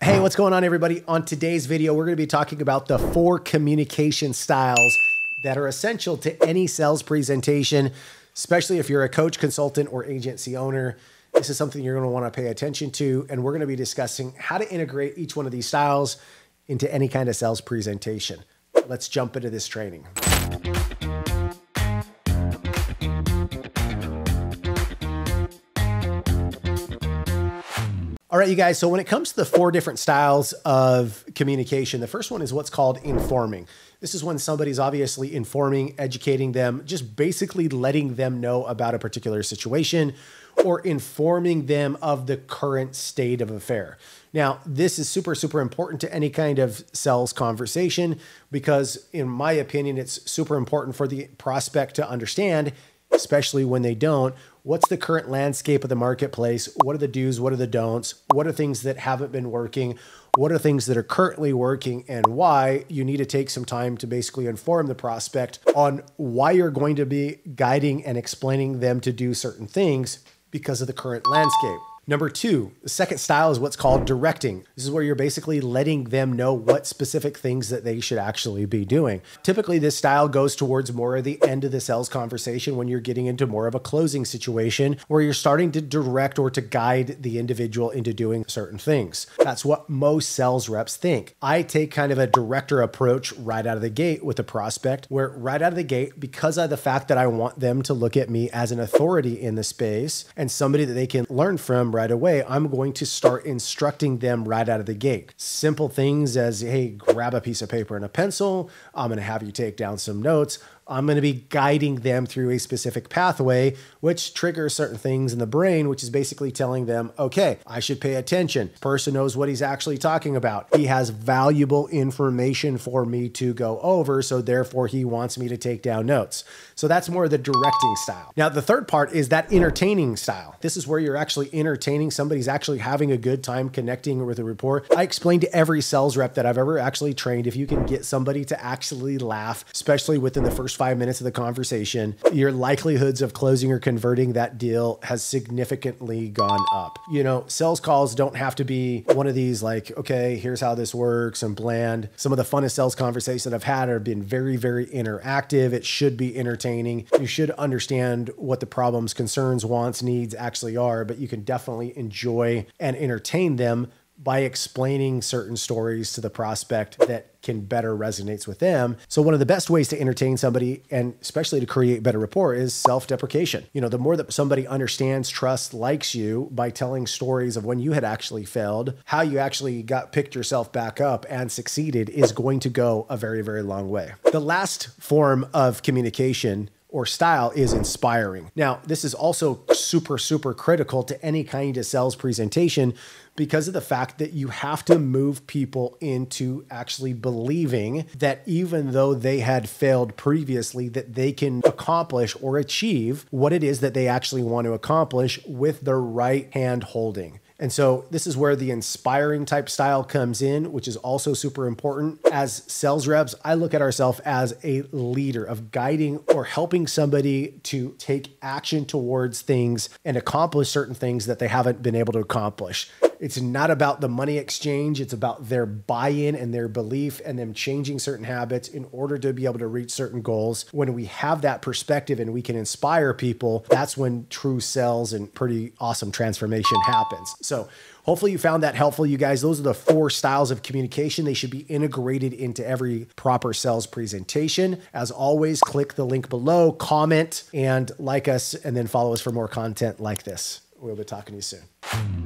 Hey, what's going on, everybody? On today's video, we're going to be talking about the 4 communication styles that are essential to any sales presentation, especially if you're a coach, consultant, or agency owner. This is something you're going to want to pay attention to, and we're going to be discussing how to integrate each one of these styles into any kind of sales presentation. Let's jump into this training. All right, you guys, so when it comes to the 4 different styles of communication, the first one is what's called informing. This is when somebody's obviously informing, educating them, just basically letting them know about a particular situation or informing them of the current state of affair. Now, this is super, super important to any kind of sales conversation because, in my opinion, it's super important for the prospect to understand, especially when they don't, what's the current landscape of the marketplace? What are the do's? What are the don'ts? What are things that haven't been working? What are things that are currently working, and why? You need to take some time to basically inform the prospect on why you're going to be guiding and explaining them to do certain things because of the current landscape. Number 2, the second style is what's called directing. This is where you're basically letting them know what specific things that they should actually be doing. Typically, this style goes towards more of the end of the sales conversation when you're getting into more of a closing situation where you're starting to direct or to guide the individual into doing certain things. That's what most sales reps think. I take kind of a director approach right out of the gate with a prospect, where right out of the gate, because of the fact that I want them to look at me as an authority in the space and somebody that they can learn from right away, I'm going to start instructing them right out of the gate. Simple things as, hey, grab a piece of paper and a pencil. I'm going to have you take down some notes. I'm going to be guiding them through a specific pathway, which triggers certain things in the brain, which is basically telling them, okay, I should pay attention. This person knows what he's actually talking about. He has valuable information for me to go over, so therefore he wants me to take down notes. So that's more of the directing style. Now, the third part is that entertaining style. This is where you're actually entertaining. Somebody's actually having a good time connecting with a rapport. I explain to every sales rep that I've ever actually trained, if you can get somebody to actually laugh, especially within the first 5 minutes of the conversation, your likelihoods of closing or converting that deal has significantly gone up. You know, sales calls don't have to be one of these like, okay, here's how this works and bland. Some of the funnest sales conversations that I've had have been very, very interactive. It should be entertaining. You should understand what the problems, concerns, wants, needs actually are, but you can definitely enjoy and entertain them by explaining certain stories to the prospect that can better resonates with them. So one of the best ways to entertain somebody, and especially to create better rapport, is self-deprecation. You know, the more that somebody understands, trusts, likes you by telling stories of when you had actually failed, how you actually picked yourself back up and succeeded, is going to go a very, very long way. The last form of communication or style is inspiring. Now, this is also super, super critical to any kind of sales presentation because of the fact that you have to move people into actually believing that even though they had failed previously, that they can accomplish or achieve what it is that they actually want to accomplish with the right hand holding. And so this is where the inspiring type style comes in, which is also super important. As sales reps, I look at ourselves as a leader of guiding or helping somebody to take action towards things and accomplish certain things that they haven't been able to accomplish. It's not about the money exchange. It's about their buy-in and their belief and them changing certain habits in order to be able to reach certain goals. When we have that perspective and we can inspire people, that's when true sales and pretty awesome transformation happens. So hopefully you found that helpful, you guys. Those are the 4 styles of communication. They should be integrated into every proper sales presentation. As always, click the link below, comment, and like us, and then follow us for more content like this. We'll be talking to you soon.